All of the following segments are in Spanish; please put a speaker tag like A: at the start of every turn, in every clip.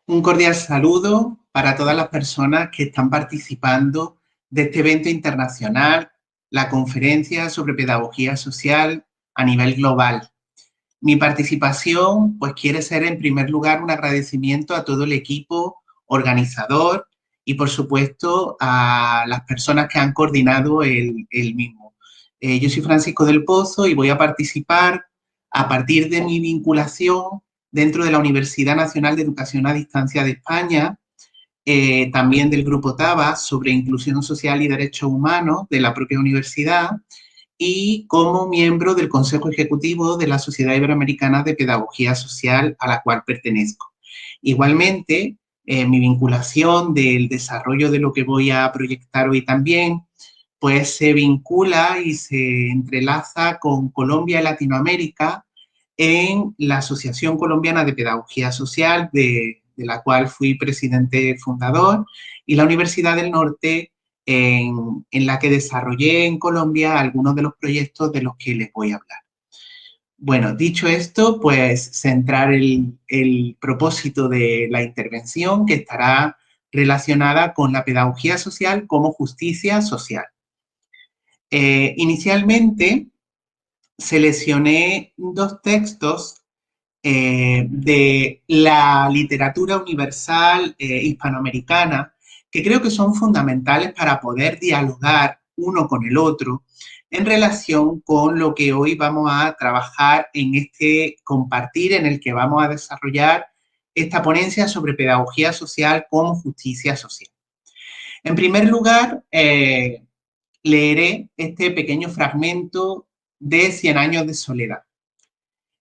A: Un cordial saludo para todas las personas que están participando de este evento internacional, la conferencia sobre pedagogía social a nivel global. Mi participación, pues, quiere ser en primer lugar un agradecimiento a todo el equipo organizador y, por supuesto, a las personas que han coordinado el mismo. Yo soy Francisco del Pozo y voy a participar a partir de mi vinculación dentro de la Universidad Nacional de Educación a Distancia de España, también del Grupo TABA sobre inclusión social y derechos humanos de la propia universidad, y como miembro del Consejo Ejecutivo de la Sociedad Iberoamericana de Pedagogía Social, a la cual pertenezco. Igualmente, mi vinculación del desarrollo de lo que voy a proyectar hoy también, pues se vincula y se entrelaza con Colombia y Latinoamérica en la Asociación Colombiana de Pedagogía Social, de la cual fui presidente fundador, y la Universidad del Norte, en la que desarrollé en Colombia algunos de los proyectos de los que les voy a hablar. Bueno, dicho esto, pues centrar el propósito de la intervención, que estará relacionada con la pedagogía social como justicia social. Inicialmente seleccioné dos textos de la literatura universal hispanoamericana, que creo que son fundamentales para poder dialogar uno con el otro en relación con lo que hoy vamos a trabajar en este compartir en el que vamos a desarrollar esta ponencia sobre pedagogía social como justicia social. En primer lugar, leeré este pequeño fragmento de Cien años de soledad.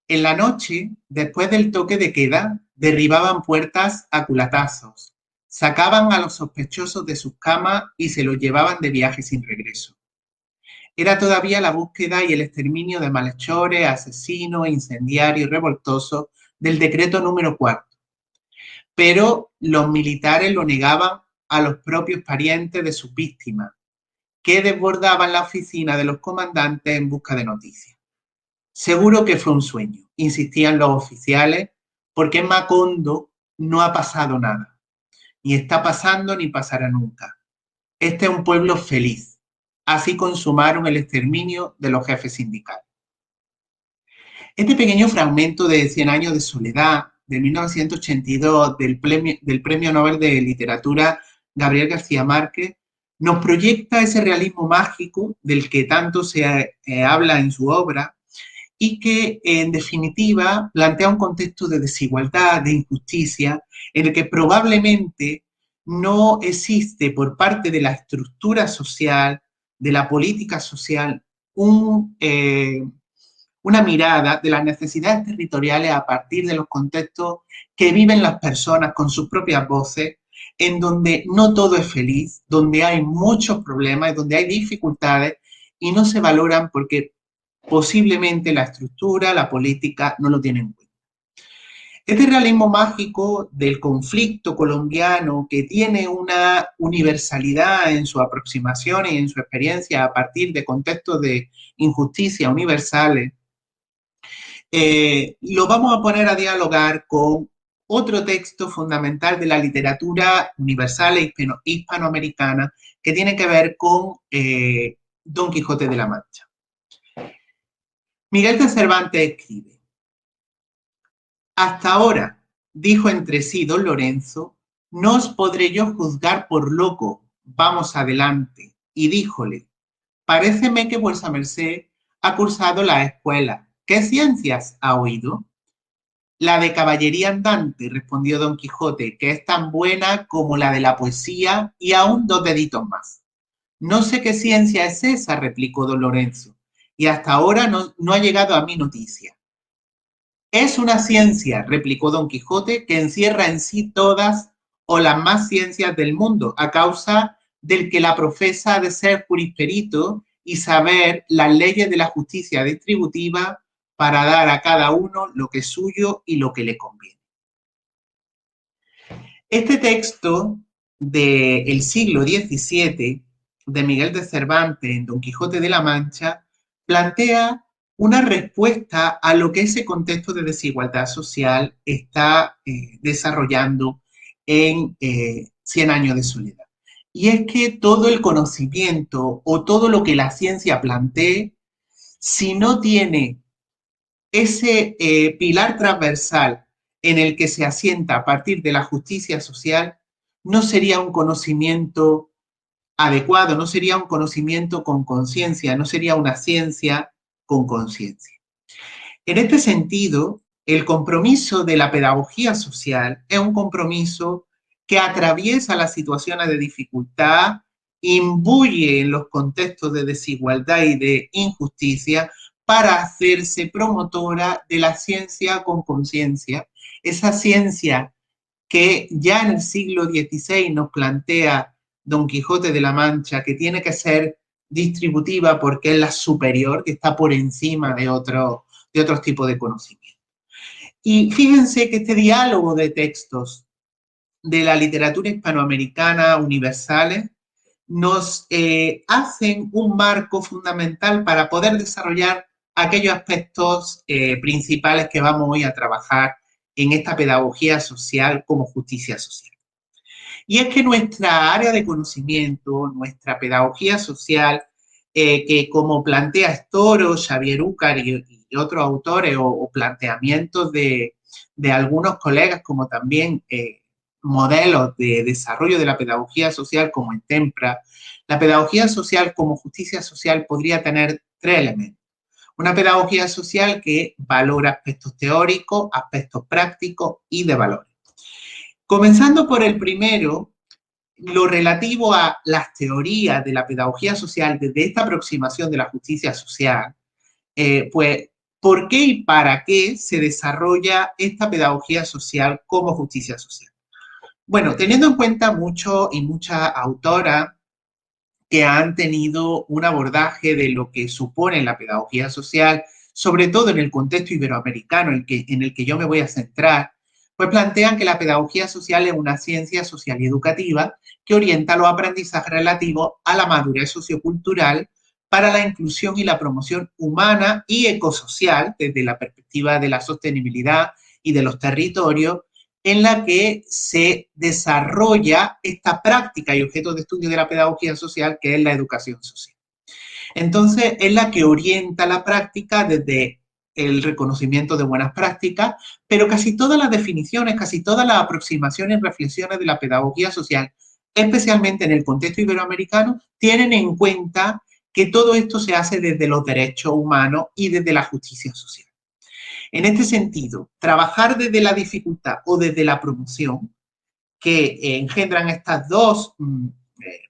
A: En la noche, después del toque de queda, derribaban puertas a culatazos, sacaban a los sospechosos de sus camas y se los llevaban de viaje sin regreso. Era todavía la búsqueda y el exterminio de malhechores, asesinos, incendiarios y revoltosos del decreto número 4. Pero los militares lo negaban a los propios parientes de sus víctimas, que desbordaban la oficina de los comandantes en busca de noticias. Seguro que fue un sueño, insistían los oficiales, porque en Macondo no ha pasado nada, ni está pasando ni pasará nunca. Este es un pueblo feliz. Así consumaron el exterminio de los jefes sindicales. Este pequeño fragmento de Cien años de soledad, de 1982, del Premio Nobel de Literatura Gabriel García Márquez, nos proyecta ese realismo mágico del que tanto se habla en su obra, y que en definitiva plantea un contexto de desigualdad, de injusticia, en el que probablemente no existe por parte de la estructura social, de la política social, una mirada de las necesidades territoriales a partir de los contextos que viven las personas con sus propias voces, en donde no todo es feliz, donde hay muchos problemas, donde hay dificultades y no se valoran porque posiblemente la estructura, la política no lo tienen en cuenta. Este realismo mágico del conflicto colombiano, que tiene una universalidad en su aproximación y en su experiencia a partir de contextos de injusticia universales, lo vamos a poner a dialogar con otro texto fundamental de la literatura universal e hispanoamericana, que tiene que ver con Don Quijote de la Mancha. Miguel de Cervantes escribe: hasta ahora, dijo entre sí don Lorenzo, no os podré yo juzgar por loco, vamos adelante. Y díjole: paréceme que vuesa merced ha cursado la escuela. ¿Qué ciencias ha oído? La de caballería andante, respondió don Quijote, que es tan buena como la de la poesía y aún dos deditos más. No sé qué ciencia es esa, replicó don Lorenzo, y hasta ahora no ha llegado a mi noticia. Es una ciencia, replicó don Quijote, que encierra en sí todas o las más ciencias del mundo, a causa del que la profesa de ser jurisperito y saber las leyes de la justicia distributiva para dar a cada uno lo que es suyo y lo que le conviene. Este texto del siglo XVII de Miguel de Cervantes en Don Quijote de la Mancha plantea una respuesta a lo que ese contexto de desigualdad social está desarrollando en 100 años de soledad. Y es que todo el conocimiento o todo lo que la ciencia plantee, si no tiene ese pilar transversal en el que se asienta a partir de la justicia social, no sería un conocimiento adecuado, no sería un conocimiento con conciencia, no sería una ciencia con conciencia. En este sentido, el compromiso de la pedagogía social es un compromiso que atraviesa las situaciones de dificultad, imbuye en los contextos de desigualdad y de injusticia para hacerse promotora de la ciencia con conciencia, esa ciencia que ya en el siglo XVI nos plantea Don Quijote de la Mancha, que tiene que ser distributiva porque es la superior, que está por encima de otros tipos de conocimiento. Y fíjense que este diálogo de textos de la literatura hispanoamericana universales nos hacen un marco fundamental para poder desarrollar aquellos aspectos principales que vamos hoy a trabajar en esta pedagogía social como justicia social. Y es que nuestra área de conocimiento, nuestra pedagogía social, que como plantea Storo, Xavier Úcar y otros autores o planteamientos de algunos colegas, como también modelos de desarrollo de la pedagogía social como en Tempra, la pedagogía social como justicia social podría tener tres elementos. Una pedagogía social que valora aspectos teóricos, aspectos prácticos y de valores. Comenzando por el primero, lo relativo a las teorías de la pedagogía social desde esta aproximación de la justicia social, pues, ¿por qué y para qué se desarrolla esta pedagogía social como justicia social? Bueno, teniendo en cuenta mucho y muchas autoras que han tenido un abordaje de lo que supone la pedagogía social, sobre todo en el contexto iberoamericano en el que yo me voy a centrar, pues plantean que la pedagogía social es una ciencia social y educativa que orienta los aprendizajes relativos a la madurez sociocultural para la inclusión y la promoción humana y ecosocial desde la perspectiva de la sostenibilidad y de los territorios, en la que se desarrolla esta práctica y objeto de estudio de la pedagogía social, que es la educación social. Entonces, es la que orienta la práctica desde el reconocimiento de buenas prácticas, pero casi todas las definiciones, casi todas las aproximaciones y reflexiones de la pedagogía social, especialmente en el contexto iberoamericano, tienen en cuenta que todo esto se hace desde los derechos humanos y desde la justicia social. En este sentido, trabajar desde la dificultad o desde la promoción, que engendran estas dos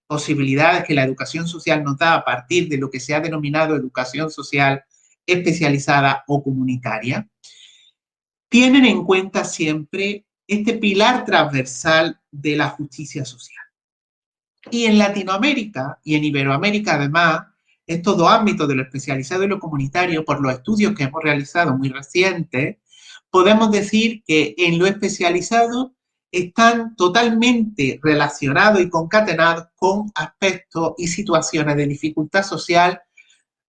A: posibilidades que la educación social nos da a partir de lo que se ha denominado educación social especializada o comunitaria, tienen en cuenta siempre este pilar transversal de la justicia social. Y en Latinoamérica y en Iberoamérica, además, estos dos ámbitos de lo especializado y lo comunitario, por los estudios que hemos realizado muy recientes, podemos decir que en lo especializado están totalmente relacionados y concatenados con aspectos y situaciones de dificultad social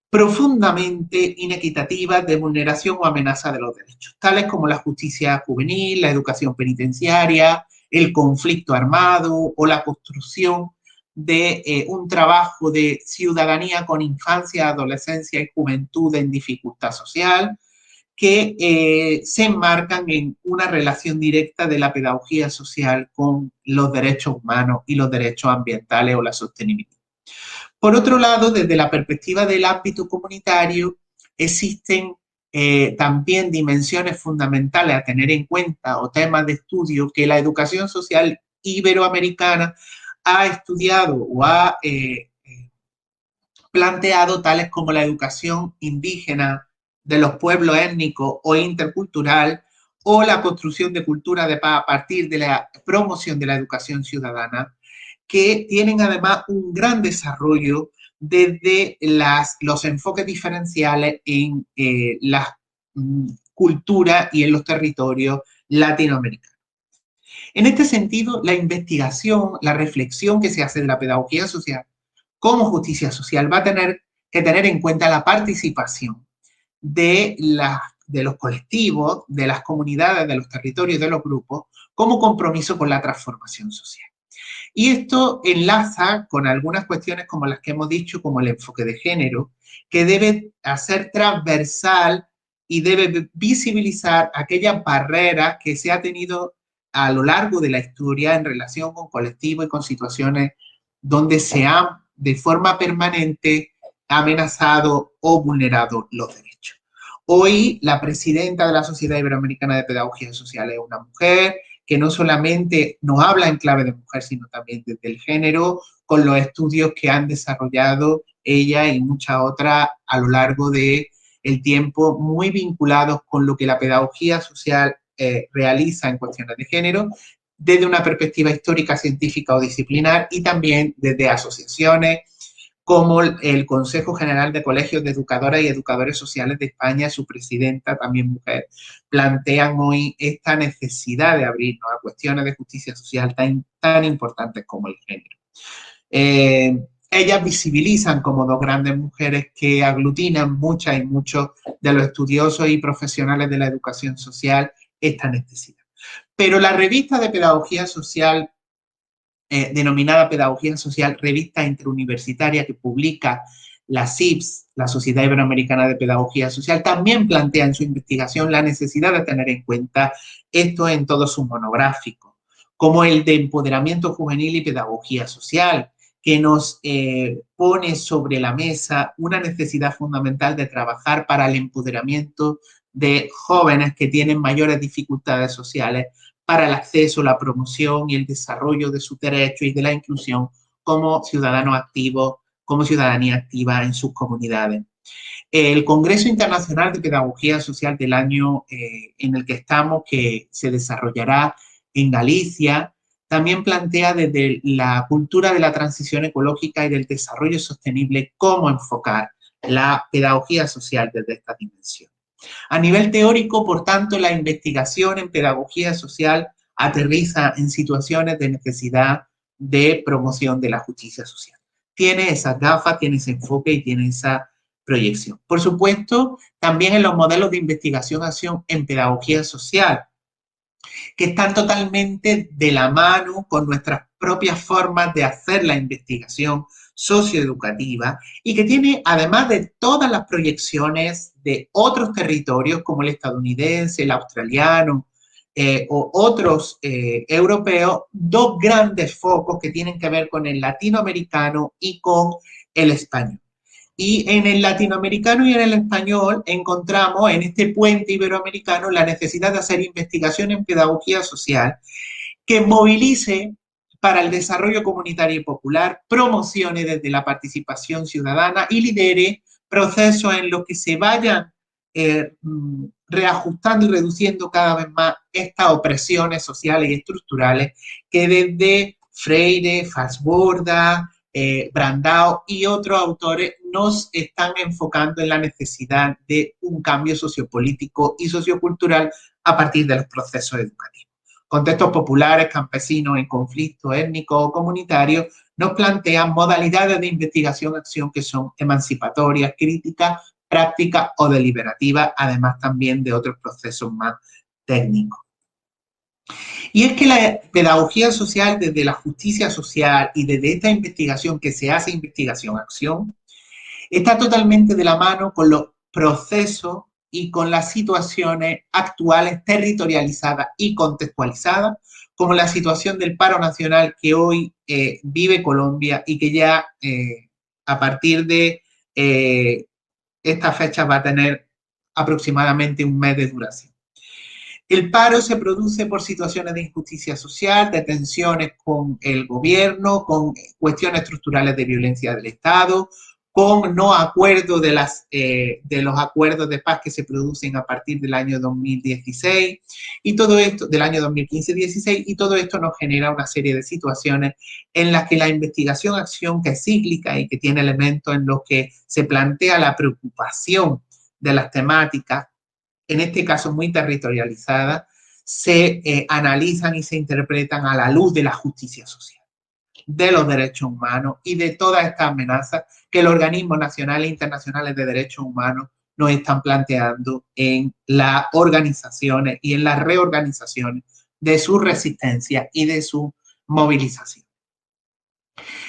A: profundamente inequitativas de vulneración o amenaza de los derechos, tales como la justicia juvenil, la educación penitenciaria, el conflicto armado o la construcción de un trabajo de ciudadanía con infancia, adolescencia y juventud en dificultad social, que se enmarcan en una relación directa de la pedagogía social con los derechos humanos y los derechos ambientales o la sostenibilidad. Por otro lado, desde la perspectiva del ámbito comunitario, existen también dimensiones fundamentales a tener en cuenta o temas de estudio que la educación social iberoamericana ha estudiado o ha planteado, tales como la educación indígena de los pueblos étnicos o intercultural, o la construcción de cultura de paz a partir de la promoción de la educación ciudadana, que tienen además un gran desarrollo desde los enfoques diferenciales en la cultura y en los territorios latinoamericanos. En este sentido, la investigación, la reflexión que se hace de la pedagogía social como justicia social va a tener que tener en cuenta la participación de los colectivos, de las comunidades, de los territorios, de los grupos, como compromiso con la transformación social. Y esto enlaza con algunas cuestiones como las que hemos dicho, como el enfoque de género, que debe hacer transversal y debe visibilizar aquellas barreras que se ha tenido a lo largo de la historia en relación con colectivos y con situaciones donde se han de forma permanente amenazado o vulnerado los derechos. Hoy la presidenta de la Sociedad Iberoamericana de Pedagogía Social es una mujer que no solamente nos habla en clave de mujer, sino también desde el género, con los estudios que han desarrollado ella y muchas otras a lo largo de el tiempo, muy vinculados con lo que la pedagogía social realiza en cuestiones de género, desde una perspectiva histórica, científica o disciplinar, y también desde asociaciones como el Consejo General de Colegios de Educadoras y Educadores Sociales de España, su presidenta, también mujer, plantean hoy esta necesidad de abrirnos a cuestiones de justicia social tan importantes como el género. Ellas visibilizan como dos grandes mujeres que aglutinan muchas y muchos de los estudiosos y profesionales de la educación social esta necesidad. Pero la revista de pedagogía social denominada Pedagogía Social, revista interuniversitaria que publica la SIPS, la Sociedad Iberoamericana de Pedagogía Social, también plantea en su investigación la necesidad de tener en cuenta esto en todos sus monográficos, como el de empoderamiento juvenil y pedagogía social, que nos pone sobre la mesa una necesidad fundamental de trabajar para el empoderamiento de jóvenes que tienen mayores dificultades sociales para el acceso, la promoción y el desarrollo de sus derechos y de la inclusión como ciudadanos activos, como ciudadanía activa en sus comunidades. El Congreso Internacional de Pedagogía Social del año en el que estamos, que se desarrollará en Galicia, también plantea desde la cultura de la transición ecológica y del desarrollo sostenible cómo enfocar la pedagogía social desde esta dimensión. A nivel teórico, por tanto, la investigación en pedagogía social aterriza en situaciones de necesidad de promoción de la justicia social. Tiene esas gafas, tiene ese enfoque y tiene esa proyección. Por supuesto, también en los modelos de investigación-acción en pedagogía social, que están totalmente de la mano con nuestras propias formas de hacer la investigación socioeducativa y que tiene, además de todas las proyecciones de otros territorios como el estadounidense, el australiano o otros europeos, dos grandes focos que tienen que ver con el latinoamericano y con el español. Y en el latinoamericano y en el español encontramos en este puente iberoamericano la necesidad de hacer investigación en pedagogía social que movilice para el desarrollo comunitario y popular, promocione desde la participación ciudadana y lidere procesos en los que se vayan reajustando y reduciendo cada vez más estas opresiones sociales y estructurales que desde Freire, Fassborda, Brandao y otros autores nos están enfocando en la necesidad de un cambio sociopolítico y sociocultural a partir de los procesos educativos. Contextos populares, campesinos en conflicto étnico o comunitario nos plantean modalidades de investigación-acción que son emancipatorias, críticas, prácticas o deliberativas, además también de otros procesos más técnicos. Y es que la pedagogía social, desde la justicia social y desde esta investigación que se hace investigación-acción, está totalmente de la mano con los procesos y con las situaciones actuales territorializadas y contextualizadas, como la situación del paro nacional que hoy vive Colombia y que ya a partir de esta fecha va a tener aproximadamente un mes de duración. El paro se produce por situaciones de injusticia social, de tensiones con el gobierno, con cuestiones estructurales de violencia del Estado, con no acuerdo de los acuerdos de paz que se producen a partir del año 2016 y todo esto, del año 2015-16, y todo esto nos genera una serie de situaciones en las que la investigación-acción, que es cíclica y que tiene elementos en los que se plantea la preocupación de las temáticas, en este caso muy territorializadas, se analizan y se interpretan a la luz de la justicia social, de los derechos humanos y de todas estas amenazas que los organismos nacionales e internacionales de derechos humanos nos están planteando en las organizaciones y en las reorganizaciones de su resistencia y de su movilización.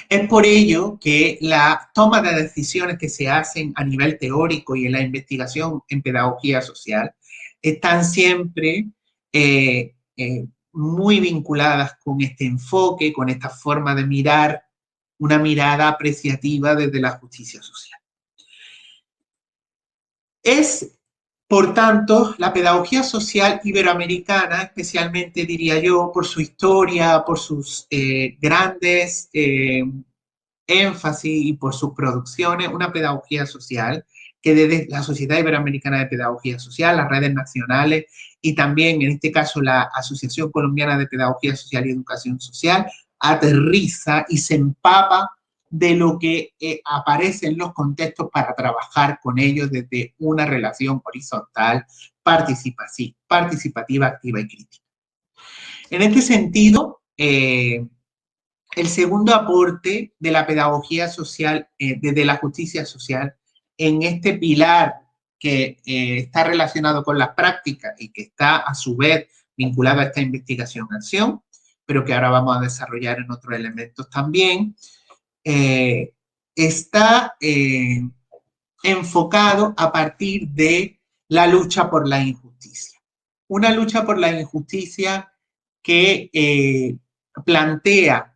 A: Es por ello que la toma de decisiones que se hacen a nivel teórico y en la investigación en pedagogía social están siempre muy vinculadas con este enfoque, con esta forma de mirar, una mirada apreciativa desde la justicia social. Es, por tanto, la pedagogía social iberoamericana, especialmente diría yo, por su historia, por sus grandes énfasis y por sus producciones, una pedagogía social que desde la Sociedad Iberoamericana de Pedagogía Social, las redes nacionales y también, en este caso, la Asociación Colombiana de Pedagogía Social y Educación Social, aterriza y se empapa de lo que aparece en los contextos para trabajar con ellos desde una relación horizontal, participativa, activa y crítica. En este sentido, el segundo aporte de la pedagogía social, desde la justicia social, en este pilar que está relacionado con las prácticas y que está a su vez vinculado a esta investigación-acción, pero que ahora vamos a desarrollar en otros elementos también, está enfocado a partir de la lucha por la injusticia. Una lucha por la injusticia que plantea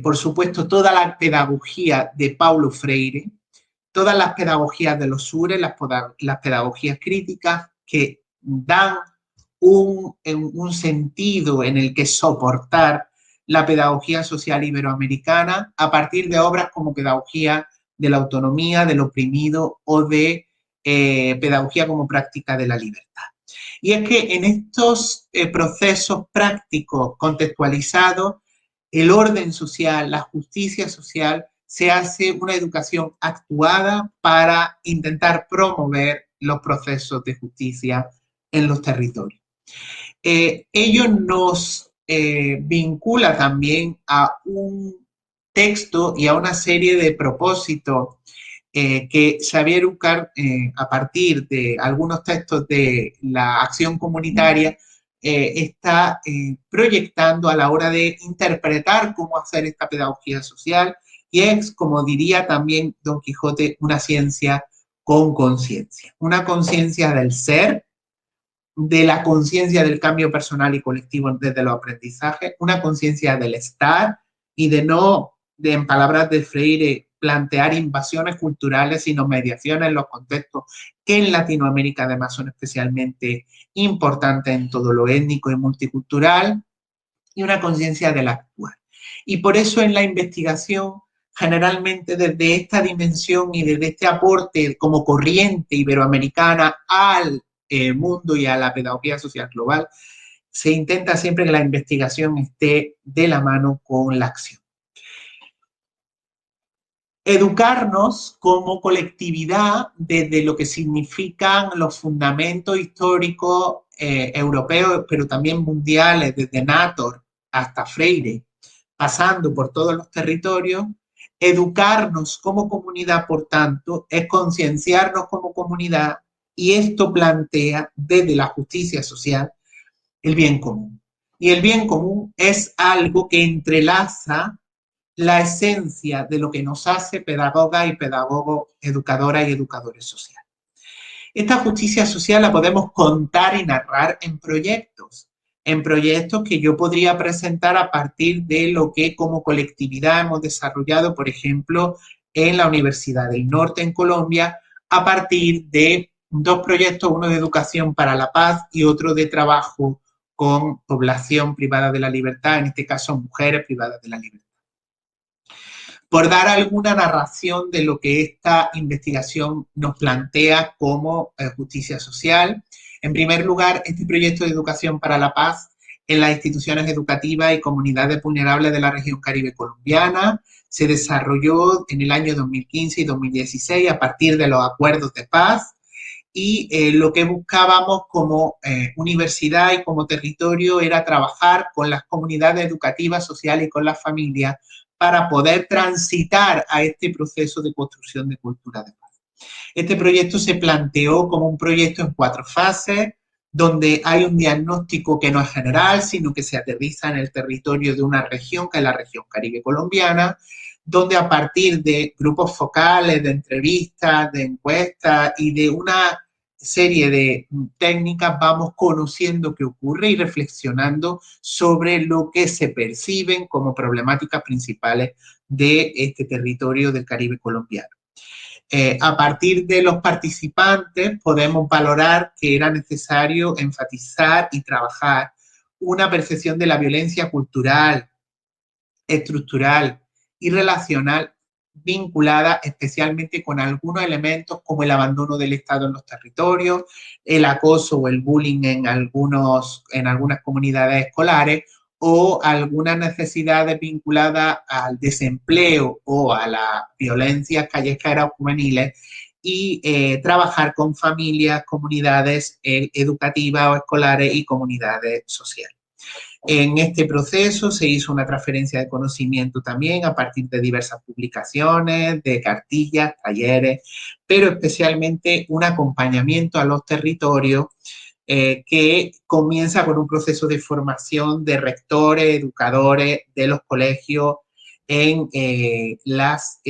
A: por supuesto, toda la pedagogía de Paulo Freire, todas las pedagogías de los sures, las pedagogías críticas que dan un sentido en el que soportar la pedagogía social iberoamericana a partir de obras como Pedagogía de la Autonomía, del Oprimido o de Pedagogía como Práctica de la Libertad. Y es que en estos procesos prácticos contextualizados, el orden social, la justicia social, se hace una educación actuada para intentar promover los procesos de justicia en los territorios. Ello nos vincula también a un texto y a una serie de propósitos que Xavier Ucar, a partir de algunos textos de la acción comunitaria, está proyectando a la hora de interpretar cómo hacer esta pedagogía social, y es, como diría también Don Quijote, una ciencia con conciencia, una conciencia del ser, de la conciencia del cambio personal y colectivo desde los aprendizajes, una conciencia del estar y de no, en palabras de Freire, plantear invasiones culturales, sino mediaciones en los contextos que en Latinoamérica además son especialmente importantes en todo lo étnico y multicultural, y una conciencia del actuar. Y por eso en la investigación, generalmente desde esta dimensión y desde este aporte como corriente iberoamericana al mundo y a la pedagogía social global, se intenta siempre que la investigación esté de la mano con la acción. Educarnos como colectividad desde lo que significan los fundamentos históricos europeos, pero también mundiales, desde Nator hasta Freire, pasando por todos los territorios. Educarnos como comunidad, por tanto, es concienciarnos como comunidad, y esto plantea desde la justicia social el bien común. Y el bien común es algo que entrelaza la esencia de lo que nos hace pedagoga y pedagogo, educadora y educadores sociales. Esta justicia social la podemos contar y narrar en proyectos que yo podría presentar a partir de lo que como colectividad hemos desarrollado, por ejemplo, en la Universidad del Norte en Colombia, a partir de dos proyectos, uno de educación para la paz y otro de trabajo con población privada de la libertad, en este caso mujeres privadas de la libertad. Por dar alguna narración de lo que esta investigación nos plantea como justicia social. En primer lugar, este proyecto de educación para la paz en las instituciones educativas y comunidades vulnerables de la región Caribe colombiana se desarrolló en el año 2015 y 2016 a partir de los acuerdos de paz, y lo que buscábamos como universidad y como territorio era trabajar con las comunidades educativas, sociales y con las familias para poder transitar a este proceso de construcción de cultura de paz. Este proyecto se planteó como un proyecto en 4 fases, donde hay un diagnóstico que no es general, sino que se aterriza en el territorio de una región, que es la región Caribe colombiana, donde a partir de grupos focales, de entrevistas, de encuestas y de una serie de técnicas vamos conociendo qué ocurre y reflexionando sobre lo que se perciben como problemáticas principales de este territorio del Caribe colombiano. A partir de los participantes podemos valorar que era necesario enfatizar y trabajar una percepción de la violencia cultural, estructural y relacional vinculada especialmente con algunos elementos como el abandono del Estado en los territorios, el acoso o el bullying en algunas comunidades escolares o algunas necesidades vinculadas al desempleo o a las violencias callejeras o juveniles y trabajar con familias, comunidades educativas o escolares y comunidades sociales. En este proceso se hizo una transferencia de conocimiento también a partir de diversas publicaciones, de cartillas, talleres, pero especialmente un acompañamiento a los territorios que comienza con un proceso de formación de rectores, educadores de los colegios en las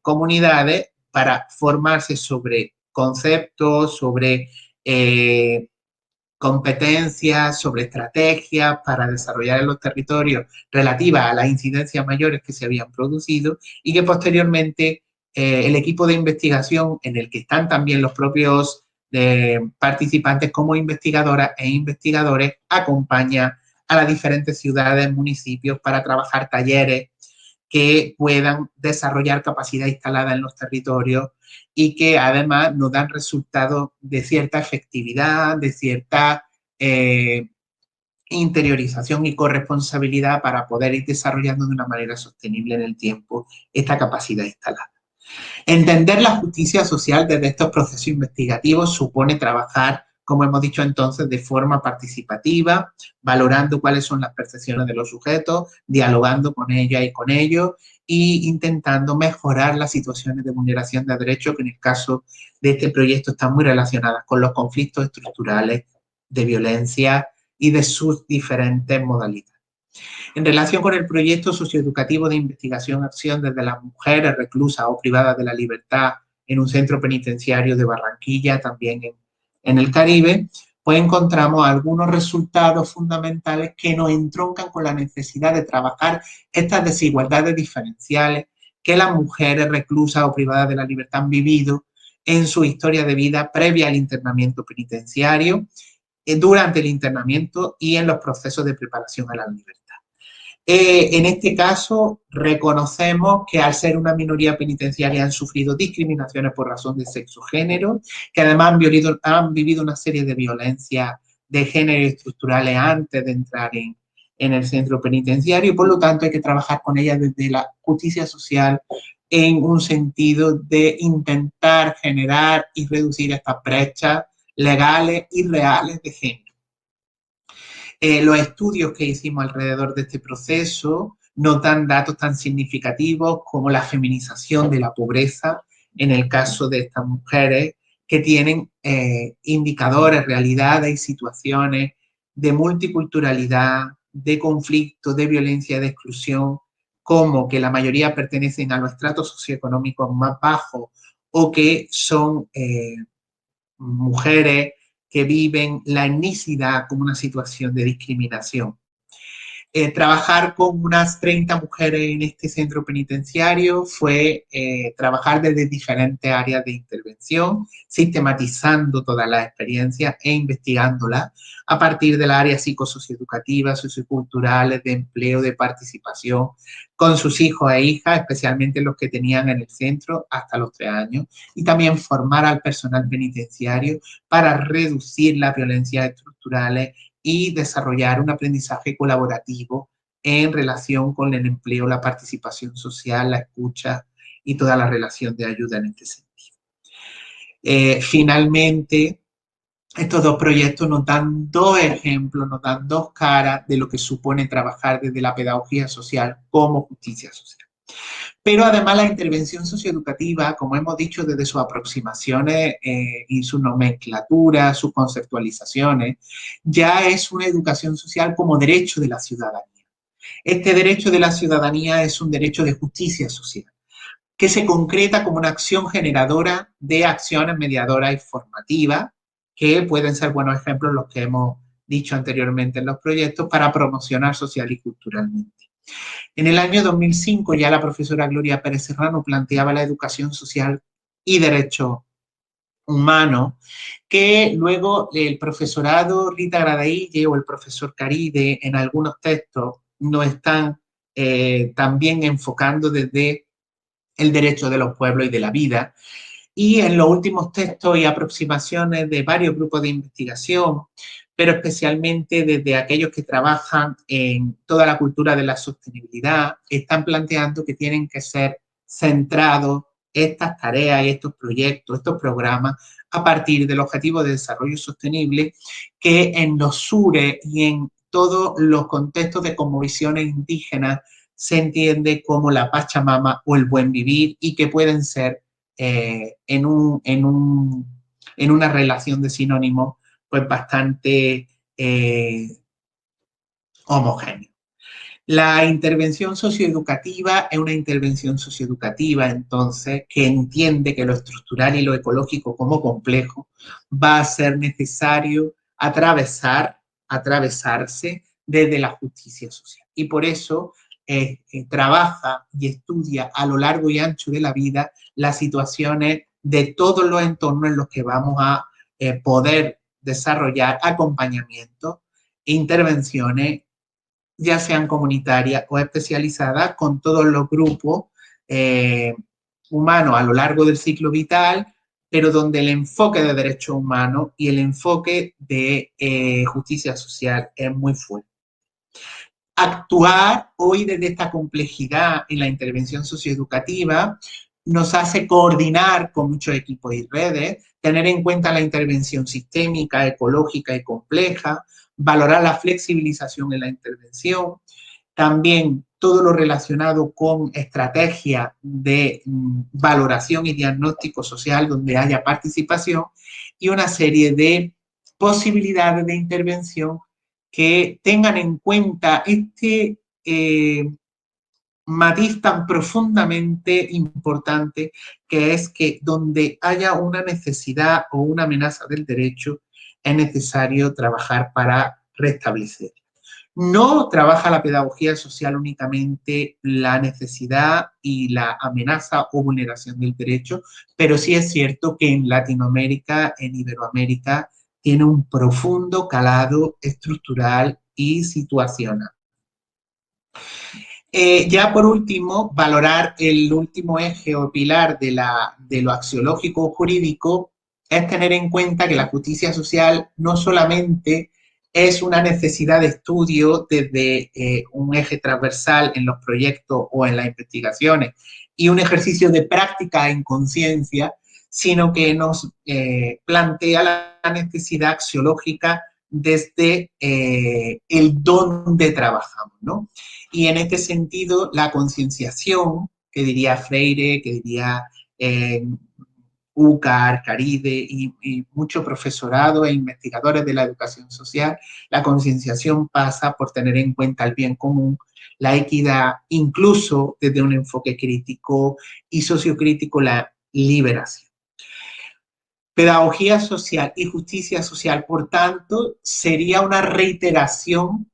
A: comunidades para formarse sobre conceptos, sobre competencias, sobre estrategias para desarrollar en los territorios relativas a las incidencias mayores que se habían producido y que posteriormente el equipo de investigación en el que están también los propios participantes como investigadoras e investigadores acompaña a las diferentes ciudades, municipios para trabajar talleres que puedan desarrollar capacidad instalada en los territorios y que además nos dan resultados de cierta efectividad, de cierta interiorización y corresponsabilidad para poder ir desarrollando de una manera sostenible en el tiempo esta capacidad instalada. Entender la justicia social desde estos procesos investigativos supone trabajar, como hemos dicho entonces, de forma participativa, valorando cuáles son las percepciones de los sujetos, dialogando con ellas y con ellos e intentando mejorar las situaciones de vulneración de derechos que en el caso de este proyecto están muy relacionadas con los conflictos estructurales de violencia y de sus diferentes modalidades. En relación con el proyecto socioeducativo de investigación-acción desde las mujeres reclusas o privadas de la libertad en un centro penitenciario de Barranquilla, también en el Caribe, pues encontramos algunos resultados fundamentales que nos entroncan con la necesidad de trabajar estas desigualdades diferenciales que las mujeres reclusas o privadas de la libertad han vivido en su historia de vida previa al internamiento penitenciario, durante el internamiento y en los procesos de preparación a la libertad. En este caso, reconocemos que al ser una minoría penitenciaria han sufrido discriminaciones por razón de sexo o género, que además han vivido una serie de violencias de género estructurales antes de entrar en el centro penitenciario y por lo tanto hay que trabajar con ellas desde la justicia social en un sentido de intentar generar y reducir estas brechas legales y reales de género. Los estudios que hicimos alrededor de este proceso nos dan datos tan significativos como la feminización de la pobreza en el caso de estas mujeres que tienen indicadores, realidades y situaciones de multiculturalidad, de conflicto, de violencia, de exclusión, como que la mayoría pertenecen a los estratos socioeconómicos más bajos o que son mujeres que viven la etnicidad como una situación de discriminación. Trabajar con unas 30 mujeres en este centro penitenciario fue trabajar desde diferentes áreas de intervención, sistematizando todas las experiencias e investigándolas a partir del área psicosocioeducativa, socioculturales, de empleo, de participación, con sus hijos e hijas, especialmente los que tenían en el centro hasta los 3 años, y también formar al personal penitenciario para reducir las violencias estructurales y desarrollar un aprendizaje colaborativo en relación con el empleo, la participación social, la escucha y toda la relación de ayuda en este sentido. Finalmente, estos dos proyectos nos dan dos ejemplos, nos dan dos caras de lo que supone trabajar desde la pedagogía social como justicia social. Pero además la intervención socioeducativa, como hemos dicho desde sus aproximaciones y su nomenclatura, sus conceptualizaciones, ya es una educación social como derecho de la ciudadanía. Este derecho de la ciudadanía es un derecho de justicia social, que se concreta como una acción generadora de acciones mediadoras y formativas, que pueden ser buenos ejemplos los que hemos dicho anteriormente en los proyectos para promocionar social y culturalmente. En el año 2005 ya la profesora Gloria Pérez Serrano planteaba la educación social y derechos humanos, que luego el profesorado Rita Gradaille o el profesor Caride en algunos textos no están también enfocando desde el derecho de los pueblos y de la vida. Y en los últimos textos y aproximaciones de varios grupos de investigación, pero especialmente desde aquellos que trabajan en toda la cultura de la sostenibilidad, están planteando que tienen que ser centrados estas tareas y estos proyectos, estos programas, a partir del Objetivo de Desarrollo Sostenible, que en los sures y en todos los contextos de cosmovisiones indígenas se entiende como la Pachamama o el buen vivir y que pueden ser en una relación de sinónimos pues bastante homogénea. La intervención socioeducativa es una intervención socioeducativa, entonces, que entiende que lo estructural y lo ecológico como complejo va a ser necesario atravesarse desde la justicia social. Y por eso trabaja y estudia a lo largo y ancho de la vida las situaciones de todos los entornos en los que vamos a poder desarrollar acompañamiento, intervenciones ya sean comunitarias o especializadas, con todos los grupos eh, humanos a lo largo del ciclo vital, pero donde el enfoque de derechos humanos y el enfoque de justicia social es muy fuerte. Actuar hoy desde esta complejidad en la intervención socioeducativa nos hace coordinar con muchos equipos y redes, tener en cuenta la intervención sistémica, ecológica y compleja, valorar la flexibilización en la intervención, también todo lo relacionado con estrategias de valoración y diagnóstico social donde haya participación y una serie de posibilidades de intervención que tengan en cuenta este matiz tan profundamente importante que es que donde haya una necesidad o una amenaza del derecho es necesario trabajar para restablecer. No trabaja la pedagogía social únicamente la necesidad y la amenaza o vulneración del derecho, pero sí es cierto que en Latinoamérica, en Iberoamérica, tiene un profundo calado estructural y situacional. Ya por último, valorar el último eje o pilar de lo axiológico o jurídico es tener en cuenta que la justicia social no solamente es una necesidad de estudio desde un eje transversal en los proyectos o en las investigaciones y un ejercicio de práctica en conciencia, sino que nos plantea la necesidad axiológica desde el dónde trabajamos, ¿no? Y en este sentido, la concienciación, que diría Freire, que diría eh, UCAR, Caride y mucho profesorado e investigadores de la educación social, la concienciación pasa por tener en cuenta el bien común, la equidad, incluso desde un enfoque crítico y sociocrítico, la liberación. Pedagogía social y justicia social, por tanto, sería una reiteración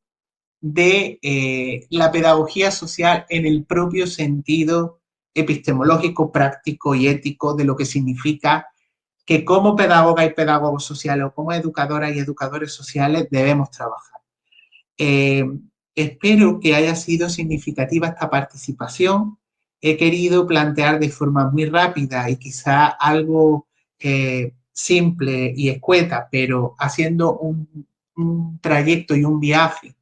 A: de la pedagogía social en el propio sentido epistemológico, práctico y ético de lo que significa que como pedagoga y pedagogos sociales o como educadoras y educadores sociales debemos trabajar. Eh, Espero que haya sido significativa esta participación. He querido plantear de forma muy rápida y quizá algo simple y escueta, pero haciendo un trayecto y un viaje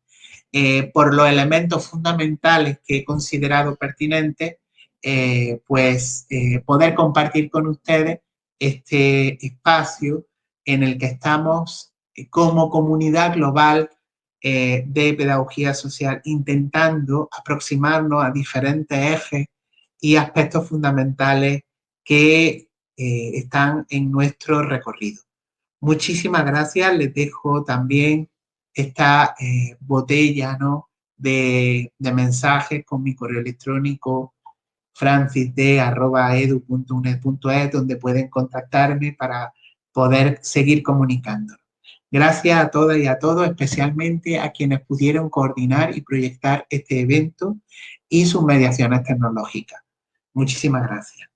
A: por los elementos fundamentales que he considerado pertinentes, poder compartir con ustedes este espacio en el que estamos como comunidad global de pedagogía social intentando aproximarnos a diferentes ejes y aspectos fundamentales que están en nuestro recorrido. Muchísimas gracias. Les dejo también esta botella, ¿no?, de mensajes con mi correo electrónico francisd@edu.uned.es, donde pueden contactarme para poder seguir comunicando. Gracias a todas y a todos, especialmente a quienes pudieron coordinar y proyectar este evento y sus mediaciones tecnológicas. Muchísimas gracias.